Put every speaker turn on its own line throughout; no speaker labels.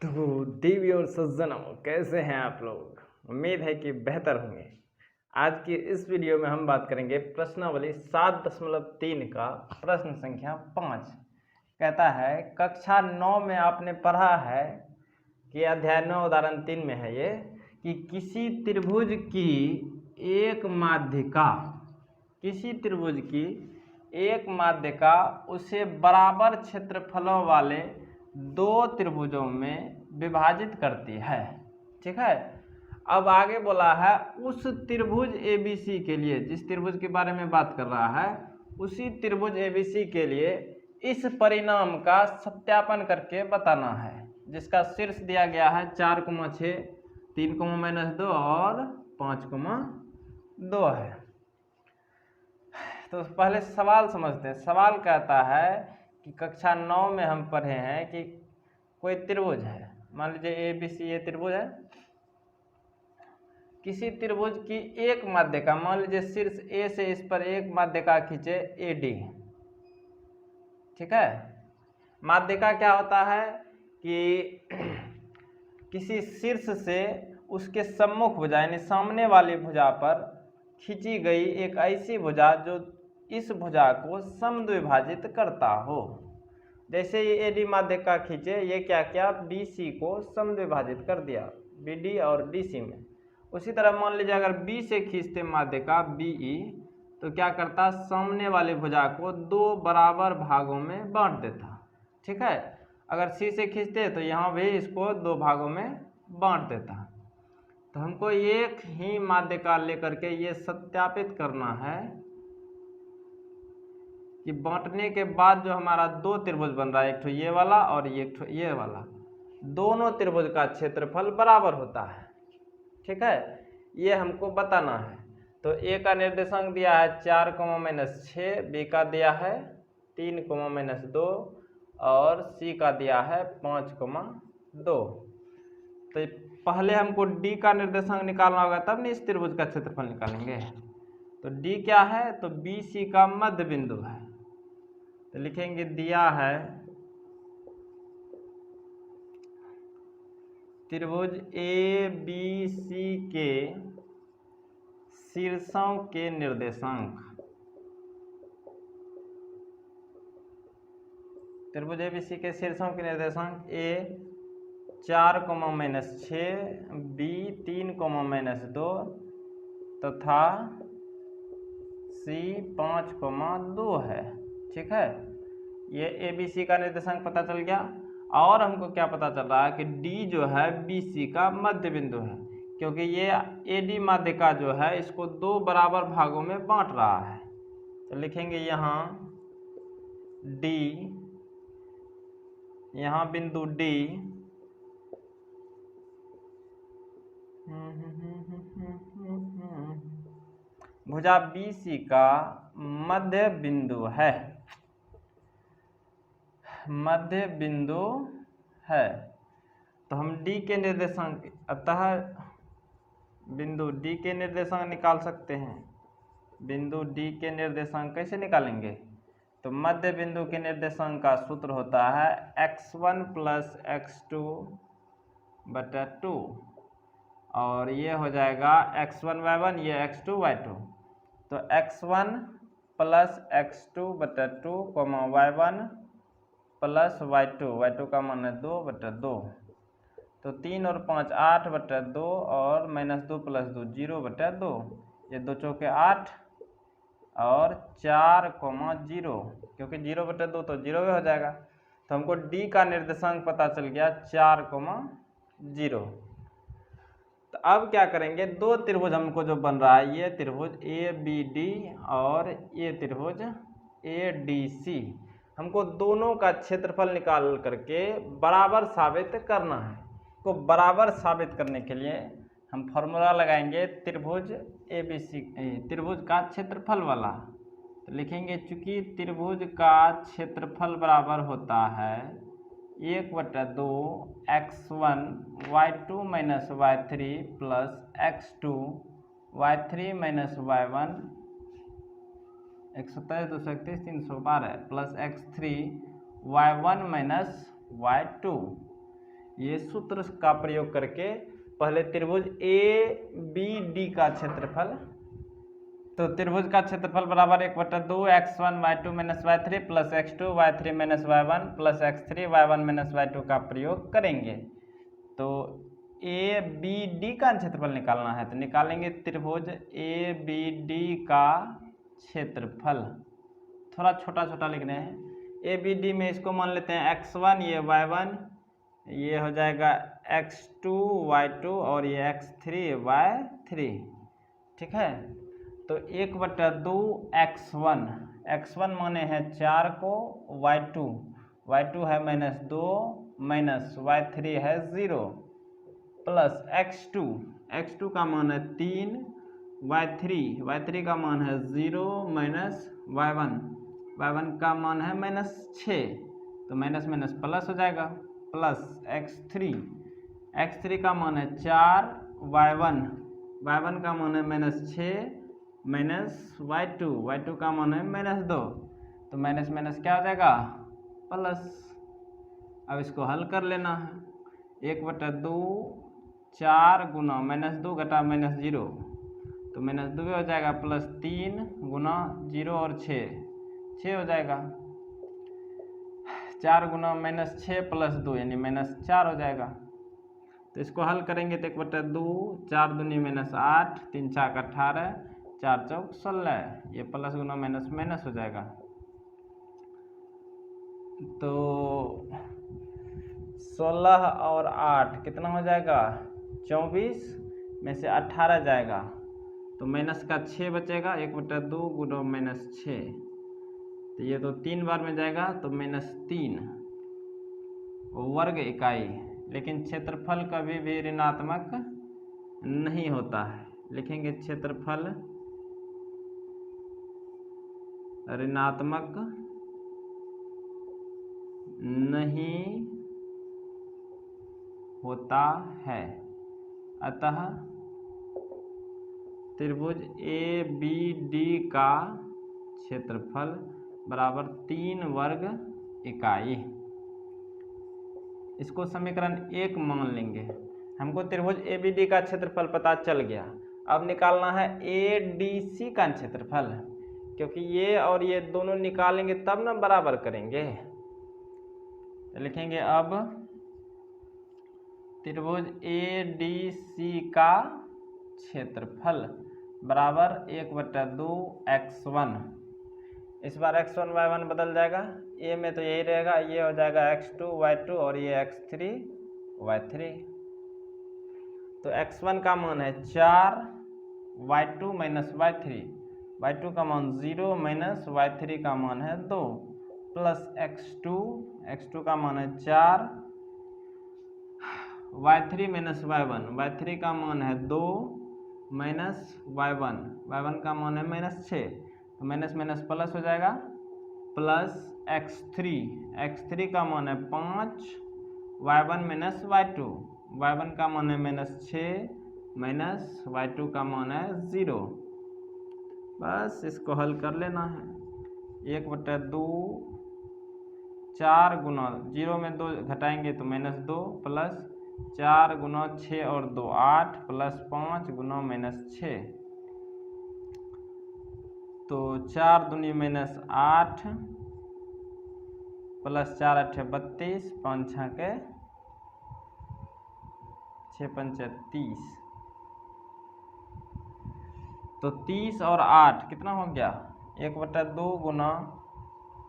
तो देवी और सज्जनों, कैसे हैं आप लोग। उम्मीद है कि बेहतर होंगे। आज की इस वीडियो में हम बात करेंगे प्रश्नावली 7.3 का प्रश्न संख्या 5। कहता है कक्षा 9 में आपने पढ़ा है कि अध्याय 9 उदाहरण 3 में है ये कि किसी त्रिभुज की एक माध्यिका उसे बराबर क्षेत्रफलों वाले दो त्रिभुजों में विभाजित करती है। ठीक है, अब आगे बोला है उस त्रिभुज ABC के लिए, जिस त्रिभुज के बारे में बात कर रहा है उसी त्रिभुज ABC के लिए इस परिणाम का सत्यापन करके बताना है, जिसका शीर्ष दिया गया है 4,6, 3,-2 और 5,2 है। तो पहले सवाल समझते हैं। सवाल कहता है कि कक्षा 9 में हम पढ़े हैं कि कोई त्रिभुज है, मान लीजिए ABC ये त्रिभुज है। किसी त्रिभुज की एक माध्यिका, मान लीजिए शीर्ष A से इस पर एक माध्यिका खींचे AD। ठीक है, माध्यिका क्या होता है कि किसी शीर्ष से उसके सम्मुख भुजा यानी सामने वाली भुजा पर खींची गई एक ऐसी भुजा जो इस भुजा को समद्विभाजित करता हो। जैसे ये AD माध्यिका खींचे, ये क्या किया, BC को समद्विभाजित कर दिया BD और DC में। उसी तरह मान लीजिए अगर B से खींचते माध्यिका BE तो क्या करता, सामने वाली भुजा को दो बराबर भागों में बांट देता। ठीक है, अगर C से खींचते तो यहाँ भी इसको दो भागों में बांट देता। तो हमको एक ही माध्यिका लेकर के ये सत्यापित करना है कि बांटने के बाद जो हमारा दो त्रिभुज बन रहा है, एक ठो ये वाला और एक ठो ये वाला, दोनों त्रिभुज का क्षेत्रफल बराबर होता है। ठीक है, ये हमको बताना है। तो A का निर्देशांक दिया है 4,-6, B का दिया है 3,-2 और C का दिया है 5,2। तो पहले हमको D का निर्देशांक निकालना होगा, तब नहीं इस त्रिभुज का क्षेत्रफल निकालेंगे। तो D क्या है, तो BC का मध्य बिंदु है। तो लिखेंगे दिया है त्रिभुज ABC के शीर्षों के निर्देशांक। त्रिभुज ABC के शीर्षों के निर्देशांक A 4,-6, B 3,-2 तथा C 5,2 है। ठीक है, ये ABC का निर्देशांक पता चल गया। और हमको क्या पता चल रहा है कि D जो है BC का मध्य बिंदु है, क्योंकि ये AD माध्यिका जो है इसको दो बराबर भागों में बांट रहा है। तो लिखेंगे यहाँ D, यहाँ बिंदु D भुजा BC का मध्य बिंदु है, मध्य बिंदु है। तो हम D के निर्देशांक, अतः बिंदु D के निर्देशांक निकाल सकते हैं। बिंदु D के निर्देशांक कैसे निकालेंगे, तो मध्य बिंदु के निर्देशांक का सूत्र होता है x1 + x2 बटा 2 और ये हो जाएगा x1 y1, ये x2 y2। तो x1 + x2 बटा 2, y1 + y2 का मान है 2 बटा 2। तो 3 और 5 8 बटा 2 और -2 + 2 0 बटा 2, ये 2 चौके 8 और 4,0, क्योंकि 0 बटा 2 तो 0 हो जाएगा। तो हमको D का निर्देशांक पता चल गया 4,0। तो अब क्या करेंगे, दो त्रिभुज हमको जो बन रहा है, ये त्रिभुज ABD और ये त्रिभुज ADC, हमको दोनों का क्षेत्रफल निकाल करके बराबर साबित करना है। तो बराबर साबित करने के लिए हम फॉर्मूला लगाएंगे त्रिभुज ABC, त्रिभुज का क्षेत्रफल वाला। तो लिखेंगे चूंकि त्रिभुज का क्षेत्रफल बराबर होता है 1/2 x1 y2 - y3 + x2 y3 - y1 127, 231, 312 + x3 y1 - y2। ये सूत्र का प्रयोग करके पहले त्रिभुज ABD का क्षेत्रफल, तो त्रिभुज का क्षेत्रफल बराबर 1/2 x1 y2 - y3 plus x2 y3 - y1 plus x3 y1 - y2 का प्रयोग करेंगे। तो ABD का क्षेत्रफल निकालना है, तो निकालेंगे त्रिभुज ABD का क्षेत्रफल। थोड़ा छोटा छोटा लिख रहे हैं। ABD में इसको मान लेते हैं x1, ये y1, ये हो जाएगा x2 y2 और ये x3 y3, ठीक है। तो 1/2 x1 माने हैं 4 को, y2 है -2 माइनस y3 है 0 प्लस x2 का मान है 3, y3 का मान है 0 माइनस y1 का मान है -6, तो माइनस माइनस प्लस हो जाएगा, प्लस x3 का मान है 4, y1 का मान है -6 माइनस y2 का मान है -2, तो माइनस माइनस क्या हो जाएगा, प्लस। अब इसको हल कर लेना है। 1/2 4 गुना -2 घटा -0, तो -2 हो जाएगा, प्लस 3 गुना 0 और 6 हो जाएगा, 4 गुना -6 प्लस 2 यानी -4 हो जाएगा। तो इसको हल करेंगे तो 1/2 4 दूनी -8, 3 4 18, 4 चौक 16, ये प्लस गुना माइनस माइनस हो जाएगा। तो 16 और 8 कितना हो जाएगा, 24 में से 18 जाएगा, तो माइनस का 6 बचेगा, 1/2 गुना -6, तो ये तो 3 बार में जाएगा, तो -3 वर्ग इकाई। लेकिन क्षेत्रफल कभी भी ऋणात्मक नहीं होता है, लिखेंगे क्षेत्रफल ऋणात्मक नहीं होता है, अतः त्रिभुज ABD का क्षेत्रफल बराबर 3 वर्ग इकाई। इसको समीकरण 1 मान लेंगे। हमको त्रिभुज ABD का क्षेत्रफल पता चल गया। अब निकालना है ADC का क्षेत्रफल, क्योंकि ये और ये दोनों निकालेंगे तब ना बराबर करेंगे। तो लिखेंगे अब त्रिभुज ADC का क्षेत्रफल बराबर 1/2 x1। इस बार x1 y1 बदल जाएगा, ए में तो यही रहेगा, ये हो जाएगा x2 y2 और ये x3 y3। तो x1 का मान है 4, y2 माइनस y2 का मान 0 माइनस y3 का मान है 2, प्लस x2 का मान है 4, y3 माइनस y3 का मान है 2 माइनस y1 का मान है -6, तो माइनस माइनस प्लस हो जाएगा, प्लस x3 का मान है 5, y1 माइनस y1 का मान है -6 माइनस y2 का मान है 0। बस इसको हल कर लेना है। 1/2 4 गुना 0 में 2 घटाएंगे तो -2, प्लस 4 गुना 6 और 2 8, प्लस 5 गुना -6, तो 4 दूनी -8 प्लस 4 8 32, 5 6 के 6 5 30, तो 30 और 8 कितना हो गया, 1/2 गुना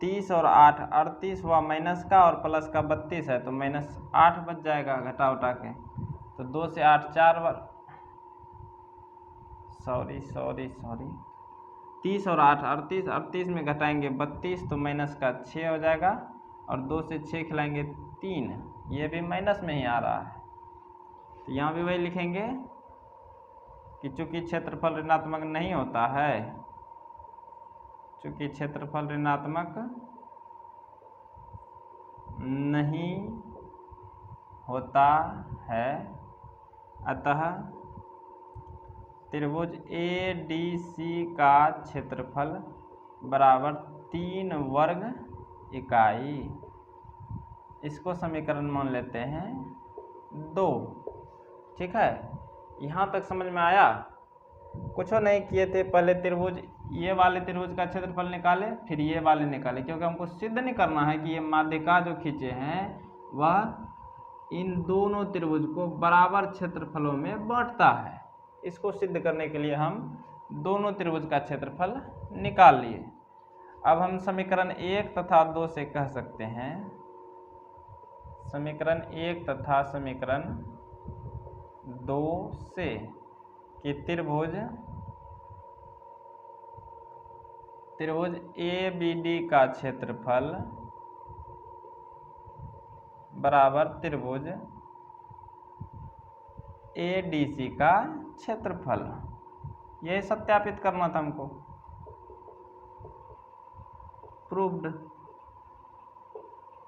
30 और 8 38 हुआ, माइनस का और प्लस का 32 है, तो -8 बच जाएगा घटा उठा के। तो 2 से 8 4 बार, सॉरी 30 और 8 38 में घटाएंगे 32, तो माइनस का 6 हो जाएगा, और 2 से 6 खिलाएंगे 3, ये भी माइनस में ही आ रहा है। तो यहाँ भी वही लिखेंगे कि चूंकि क्षेत्रफल ऋणात्मक नहीं होता है, चूंकि क्षेत्रफल ऋणात्मक नहीं होता है, अतः त्रिभुज ADC का क्षेत्रफल बराबर 3 वर्ग इकाई। इसको समीकरण मान लेते हैं 2। ठीक है, यहाँ तक समझ में आया। कुछ नहीं किए थे, पहले त्रिभुज, ये वाले त्रिभुज का क्षेत्रफल निकाले, फिर ये वाले निकाले, क्योंकि हमको सिद्ध नहीं करना है कि ये माध्यिका जो खींचे हैं वह इन दोनों त्रिभुज को बराबर क्षेत्रफलों में बांटता है। इसको सिद्ध करने के लिए हम दोनों त्रिभुज का क्षेत्रफल निकाल लिए। अब हम समीकरण 1 तथा 2 से कह सकते हैं, समीकरण 1 तथा समीकरण 2 से कि त्रिभुज ABD का क्षेत्रफल बराबर त्रिभुज ADC का क्षेत्रफल। यही सत्यापित करना था हमको। प्रूव्ड।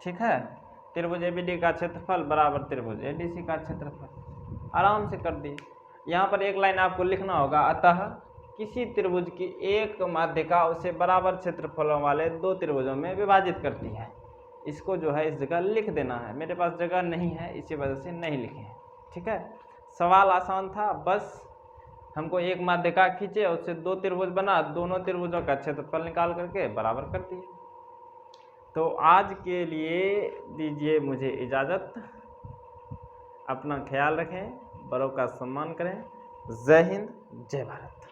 ठीक है, त्रिभुज ABD का क्षेत्रफल बराबर त्रिभुज ADC का क्षेत्रफल, आराम से कर दिए। यहाँ पर एक लाइन आपको लिखना होगा, अतः किसी त्रिभुज की एक माध्यिका उसे बराबर क्षेत्रफलों वाले दो त्रिभुजों में विभाजित करती है। इसको जो है इस जगह लिख देना है, मेरे पास जगह नहीं है इसी वजह से नहीं लिखे हैं। ठीक है, सवाल आसान था, बस हमको एक माध्यिका खींचे, उससे दो त्रिभुज बना, दोनों त्रिभुजों का क्षेत्रफल निकाल करके बराबर कर दिए। तो आज के लिए दीजिए मुझे इजाज़त, अपना ख्याल रखें, बड़ों का सम्मान करें। जय हिंद, जय भारत।